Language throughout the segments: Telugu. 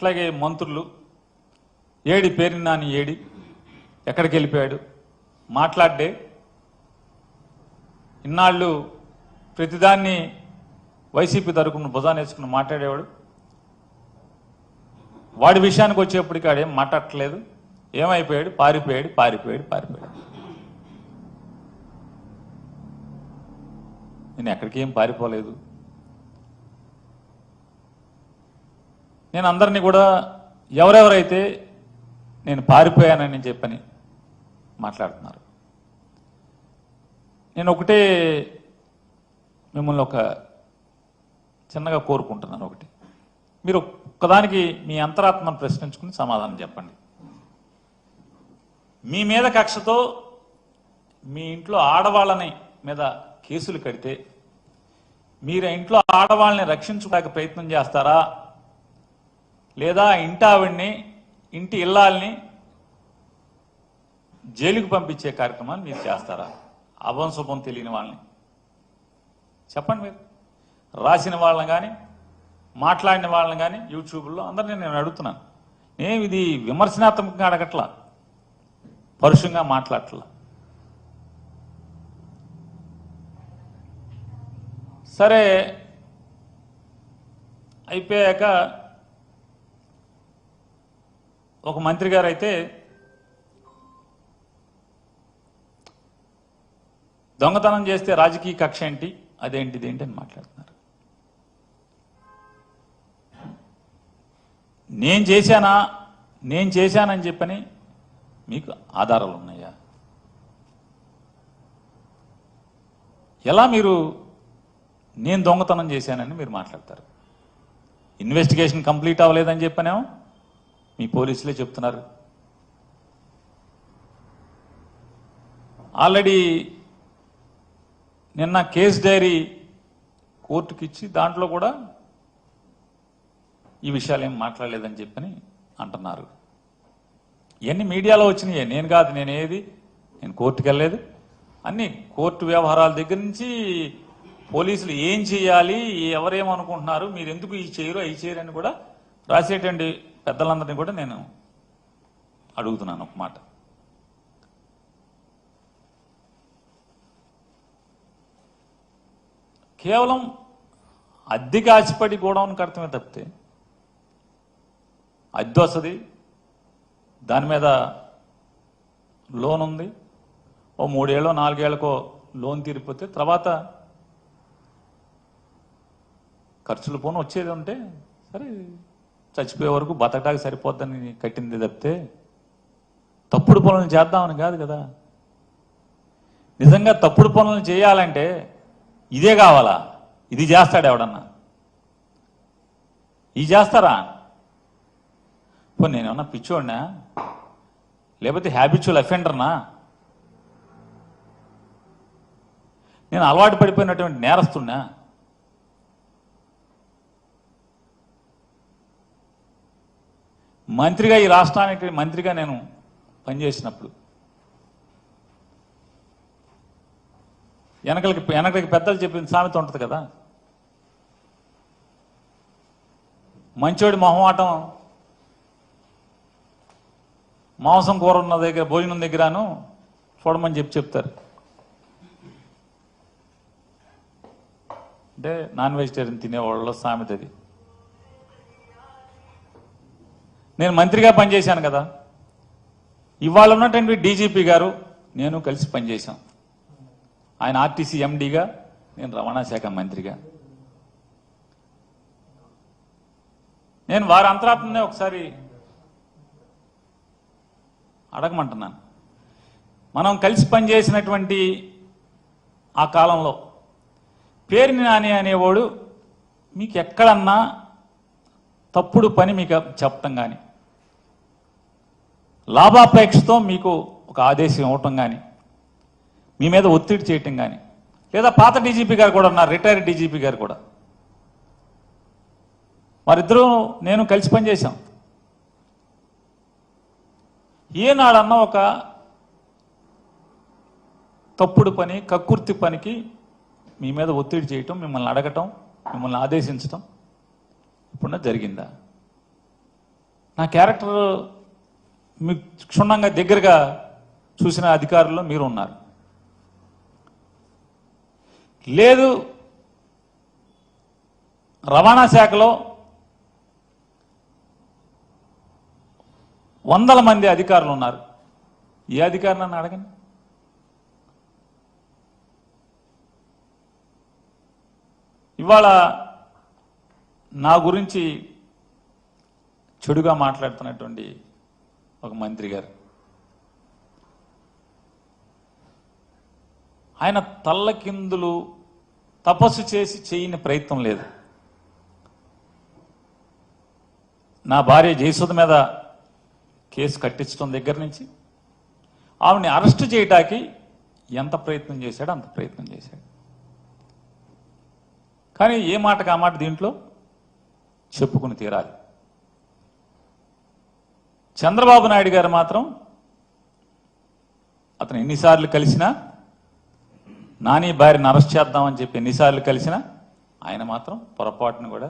అట్లాగే మంత్రులు ఏడి పేరు నాని ఏడి ఎక్కడికి వెళ్ళిపోయాడు మాట్లాడే ఇన్నాళ్ళు ప్రతిదాన్ని వైసీపీ తరపున భుజాన్ని వేసుకుని మాట్లాడేవాడు. వాడి విషయానికి వచ్చేప్పటికి ఆడేం మాట్లాడట్లేదు. ఏమైపోయాడు? పారిపోయాడు. నేను ఎక్కడికి ఏం పారిపోలేదు. నేను అందరినీ కూడా ఎవరెవరైతే నేను పారిపోయానని చెప్పని మాట్లాడుతున్నారు. నేను ఒకటే మిమ్మల్ని ఒక చిన్నగా కోరుకుంటున్నాను. ఒకటి, మీరు ఒక్కదానికి మీ అంతరాత్మను ప్రశ్నించుకుని సమాధానం చెప్పండి. మీ మీద కక్షతో మీ ఇంట్లో ఆడవాళ్ళని మీద కేసులు కడితే మీరు ఇంట్లో ఆడవాళ్ళని రక్షించుకోవడానికి ప్రయత్నం చేస్తారా, లేదా ఇంటి ఆవిడ్ని ఇంటి ఇల్లాల్ని జైలుకు పంపించే కార్యక్రమాన్ని మీరు చేస్తారా? అభంశుభం తెలియని వాళ్ళని చెప్పండి. మీరు రాసిన వాళ్ళని కానీ మాట్లాడిన వాళ్ళని కానీ యూట్యూబ్లో అందరినీ నేను అడుగుతున్నాను. నేను ఇది విమర్శనాత్మకంగా అడగట్లా, పరుషంగా మాట్లాడట్లా. సరే అయిపోయాక ఒక మంత్రి గారు అయితే దొంగతనం చేస్తే రాజకీయ కక్ష ఏంటి, అదేంటిది ఏంటి అని మాట్లాడుతున్నారు. నేను చేశానని చెప్పని మీకు ఆధారాలు ఉన్నాయా? ఎలా మీరు నేను దొంగతనం చేశానని మీరు మాట్లాడతారు? ఇన్వెస్టిగేషన్ కంప్లీట్ అవ్వలేదని చెప్పనేమో మీ పోలీసులే చెప్తున్నారు. ఆల్రెడీ నిన్న కేసు డైరీ కోర్టుకి ఇచ్చి దాంట్లో కూడా ఈ విషయాలు ఏం మాట్లాడలేదని చెప్పని అంటున్నారు. ఇవన్నీ మీడియాలో వచ్చినాయి, నేను కాదు. నేను కోర్టుకు వెళ్ళలేదు. అన్ని కోర్టు వ్యవహారాల దగ్గర నుంచి పోలీసులు ఏం చేయాలి, ఎవరేమనుకుంటున్నారు, మీరు ఎందుకు ఈ చేయరు అవి చేయరు అని కూడా రాసేటండి పెద్దలందరినీ కూడా నేను అడుగుతున్నాను ఒక మాట. కేవలం అద్దెకి ఆశపడి గోడౌన్ కడతమే తప్పితే అద్దె వస్తుంది, దాని మీద లోన్ ఉంది, ఓ 3 ఏళ్ళో 4 ఏళ్ళకో లోన్ తీరిపోతే తర్వాత ఖర్చులు పోను వచ్చేది ఉంటే సరే చచ్చిపోయే వరకు బతకడానికి సరిపోద్దని కట్టింది తప్పితే తప్పుడు పనులను చేద్దామని కాదు కదా. నిజంగా తప్పుడు పనులను చేయాలంటే ఇదే కావాలా? ఇది చేస్తాడు ఎవడన్నా? ఇది చేస్తారా? నేనేమన్నా పిచ్చోడినా, లేకపోతే హ్యాబిచువల్ అఫెండర్నా? నేను అలవాటు పడిపోయినటువంటి నేరస్తున్నా? మంత్రిగా, ఈ రాష్ట్రానికి మంత్రిగా నేను పనిచేసినప్పుడు వెనకలికి పెద్దలు చెప్పిన సామెత ఉంటుంది కదా, మంచోడి మొహమాటం మాంసం కూర ఉన్న దగ్గర భోజనం దగ్గరను చూడమని చెప్తారు. అంటే నాన్ వెజిటేరియన్ తినేవాళ్ళలో సామెత అది. నేను మంత్రిగా పనిచేశాను కదా, ఇవాళ ఉన్నటువంటి డీజీపీ గారు నేను కలిసి పనిచేశాం. ఆయన ఆర్టీసీ ఎండీగా, నేను రవాణా శాఖ మంత్రిగా. నేను వారి అంతరాత్మనే ఒకసారి అడగమంటున్నాను. మనం కలిసి పనిచేసినటువంటి ఆ కాలంలో పేరుని నాని అనేవాడు మీకు ఎక్కడన్నా తప్పుడు పని మీకు చెప్పటం కానీ, లాభాపేక్షతో మీకు ఒక ఆదేశం ఇవ్వటం కానీ, మీ మీద ఒత్తిడి చేయటం కానీ, లేదా పాత డీజీపీ గారు కూడా ఉన్నారు, రిటైర్డ్ డీజీపీ గారు కూడా, వారిద్దరూ నేను కలిసి పనిచేశాం. ఏనాడన్నా ఒక తప్పుడు పని, కక్కుర్తి పనికి మీ మీద ఒత్తిడి చేయటం, మిమ్మల్ని అడగటం, మిమ్మల్ని ఆదేశించటం ఇప్పుడున్న జరిగిందా? నా క్యారెక్టర్ మీకు క్షుణ్ణంగా దగ్గరగా చూసిన అధికారుల్లో మీరు ఉన్నారు. లేదు రవాణా శాఖలో వందల మంది అధికారులు ఉన్నారు. ఏ అధికారి నన్ను అడగండి. ఇవాళ నా గురించి చెడుగా మాట్లాడుతున్నటువంటి ఒక మంత్రి గారు, ఆయన తల్లకిందులు తపస్సు చేసి చేయని ప్రయత్నం లేదు. నా భార్య జయసుధ మీద కేసు కట్టించడం దగ్గర నుంచి ఆవిడని అరెస్టు చేయటానికి ఎంత ప్రయత్నం చేశాడో అంత ప్రయత్నం చేశాడు. కానీ ఏ మాటకు ఆ మాట దీంట్లో చెప్పుకుని తీరాలి. చంద్రబాబు నాయుడు గారు మాత్రం అతను ఎన్నిసార్లు కలిసినా, నాని భార్యను అరెస్ట్ చేద్దామని చెప్పి ఎన్నిసార్లు కలిసినా ఆయన మాత్రం పొరపాటును కూడా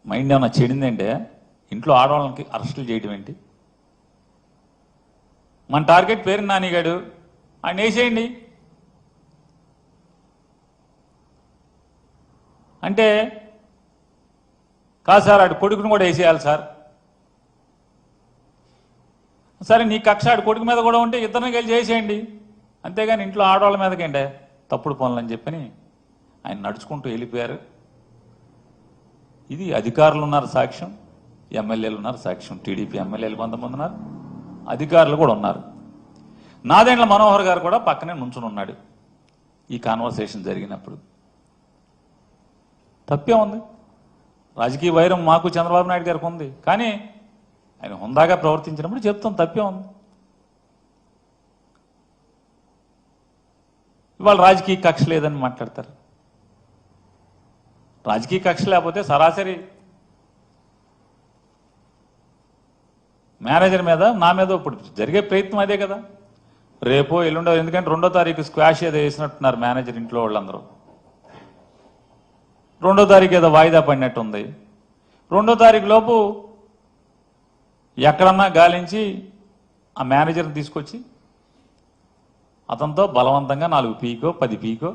మైండ్ ఏమన్నా చెడిందంటే ఇంట్లో ఆడవాళ్ళకి అరెస్టులు చేయడం ఏంటి? మన టార్గెట్ పేరు నానిగాడు, ఆయన వేసేయండి అంటే కాదు సార్, ఆడు కొడుకును కూడా వేసేయాలి సార్. సరే నీ కక్ష ఆడు కొడుకు మీద కూడా ఉంటే ఇద్దరిని కలిసి చేసేయండి, అంతేగాని ఇంట్లో ఆడవాళ్ళ మీదకంటే తప్పుడు పనులు అని చెప్పని ఆయన నడుచుకుంటూ వెళ్ళిపోయారు. ఇది అధికారులు ఉన్నారు సాక్ష్యం, ఎమ్మెల్యేలు ఉన్నారు సాక్ష్యం. టీడీపీ ఎమ్మెల్యేలు కొంతమంది ఉన్నారు, అధికారులు కూడా ఉన్నారు. నాదెండ్ల మనోహర్ గారు కూడా పక్కనే నుంచుని ఉన్నాడు ఈ కాన్వర్సేషన్ జరిగినప్పుడు. తప్పే ఉంది. రాజకీయ వైరం మాకు చంద్రబాబు నాయుడు గారికి ఉంది, కానీ ఆయన హుందాగా ప్రవర్తించినప్పుడు చెప్తాం తప్పే ఉంది. ఇవాళ రాజకీయ కక్ష లేదని మాట్లాడతారు. రాజకీయ కక్ష లేకపోతే సరాసరి మేనేజర్ మీద నా మీద ఇప్పుడు జరిగే ప్రయత్నం అదే కదా. రేపో ఎల్లుండో, ఎందుకంటే 2వ తారీఖు స్క్వాష్ ఏదో వేసినట్టున్నారు మేనేజర్ ఇంట్లో వాళ్ళందరూ. 2వ తారీఖు ఏదో వాయిదా పడినట్టు ఉంది. 2వ తారీఖు లోపు ఎక్కడన్నా గాలించి ఆ మేనేజర్ని తీసుకొచ్చి అతనితో బలవంతంగా 4 పీకో 10 పీకో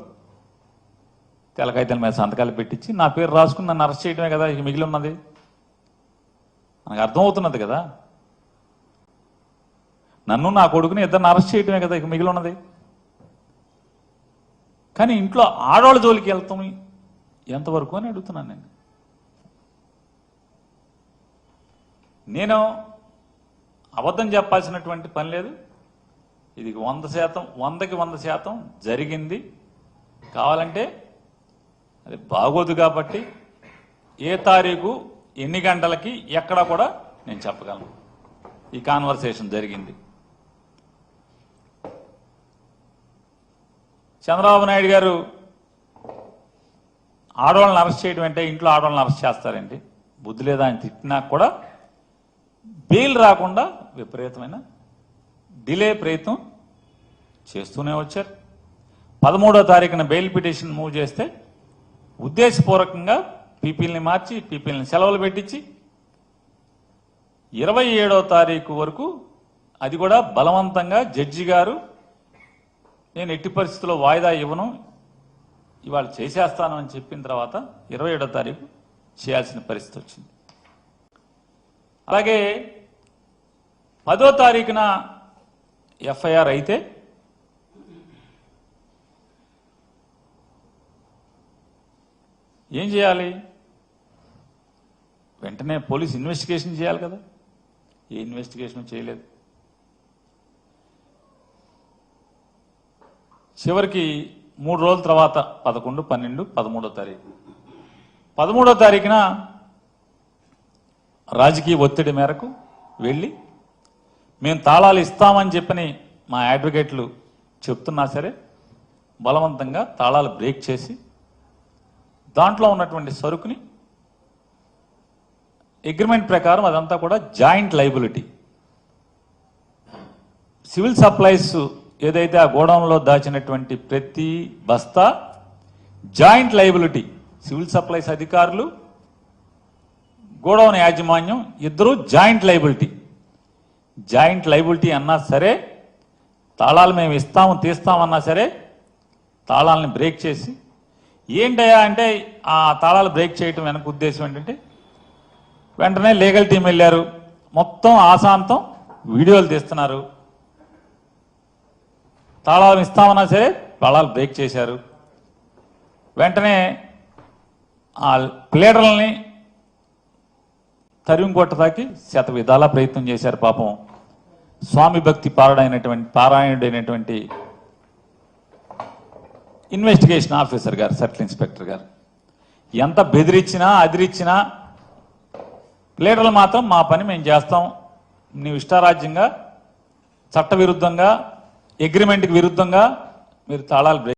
తెల్లకాయితల మీద సంతకాలు పెట్టించి నా పేరు రాసుకుని నన్ను అరెస్ట్ చేయడమే కదా ఇక మిగిలి ఉన్నది. మనకు అర్థమవుతున్నది కదా, నన్ను నా కొడుకుని ఇద్దరిని అరెస్ట్ చేయడమే కదా ఇక మిగిలి ఉన్నది. కానీ ఇంట్లో ఆడవాళ్ళ జోలికి వెళ్తాం ఎంతవరకు అని అడుగుతున్నాను నేను అబద్ధం చెప్పాల్సినటువంటి పని లేదు. ఇది 100%, 100కి 100% జరిగింది. కావాలంటే అది బాగోదు కాబట్టి ఏ తారీఖు ఎన్ని గంటలకి ఎక్కడ కూడా నేను చెప్పగలను ఈ కాన్వర్సేషన్ జరిగింది. చంద్రబాబు నాయుడు గారు ఆడవాళ్ళని అరెస్ట్ చేయడం అంటే ఇంట్లో ఆడవాళ్ళని అరెస్ట్ చేస్తారండి, బుద్ధి లేదా అని తిట్టినా కూడా బెయిల్ రాకుండా విపరీతమైన డిలే ప్రయత్నం చేస్తూనే వచ్చారు. 13వ తారీఖున బెయిల్ పిటిషన్ మూవ్ చేస్తే ఉద్దేశపూర్వకంగా పీపీల్ని మార్చి పీపీల్ని సెలవులు పెట్టించి 27వ తారీఖు వరకు అది కూడా బలవంతంగా జడ్జి గారు నేను ఎట్టి పరిస్థితుల్లో వాయిదా ఇవ్వను ఇవాళ చేసేస్తాను అని చెప్పిన తర్వాత 27వ తారీఖు చేయాల్సిన పరిస్థితి వచ్చింది. అలాగే 10వ తారీఖున ఎఫ్ఐఆర్ అయితే ఏం చేయాలి? వెంటనే పోలీస్ ఇన్వెస్టిగేషన్ చేయాలి కదా. ఏ ఇన్వెస్టిగేషన్ చేయలేదు. చివరికి 3 రోజుల తర్వాత 11, 12, 13వ తారీఖు 13వ తారీఖున రాజకీయ ఒత్తిడి మేరకు వెళ్ళి మేము తాళాలు ఇస్తామని చెప్పని మా అడ్వకేట్లు చెప్తున్నా సరే బలవంతంగా తాళాలు బ్రేక్ చేసి దాంట్లో ఉన్నటువంటి సరుకుని అగ్రిమెంట్ ప్రకారం అదంతా కూడా జాయింట్ లైబిలిటీ. సివిల్ సప్లైస్ ఏదైతే ఆ గోడౌన్లో దాచినటువంటి ప్రతి బస్తా జాయింట్ లైబిలిటీ. సివిల్ సప్లైస్ అధికారులు గోడౌన్ యాజమాన్యం ఇద్దరు జాయింట్ లైబిలిటీ అన్నా సరే, తాళాలు మేము ఇస్తాము తీస్తామన్నా సరే తాళాలని బ్రేక్ చేసి, ఏంటయ్యా అంటే ఆ తాళాలు బ్రేక్ చేయటం వెనక ఉద్దేశం ఏంటంటే, వెంటనే లీగల్ టీం వెళ్ళారు, మొత్తం ఆశాంతం వీడియోలు తీస్తున్నారు. తాళాలు ఇస్తామన్నా సరే తాళాలు బ్రేక్ చేశారు. వెంటనే ఆ ప్లేడర్లని తరిమి కొట్టడానికి శత విధాలా ప్రయత్నం చేశారు. పాపం స్వామి భక్తి పారాయణుడైనటువంటి ఇన్వెస్టిగేషన్ ఆఫీసర్ గారు, సర్కిల్ ఇన్స్పెక్టర్ గారు ఎంత బెదిరించినా అదిరించినా ప్లేడర్లు మాత్రం మా పని మేము చేస్తాం, నీవు ఇష్టారాజ్యంగా చట్టవిరుద్ధంగా అగ్రిమెంట్కి విరుద్ధంగా మీరు తాళాలు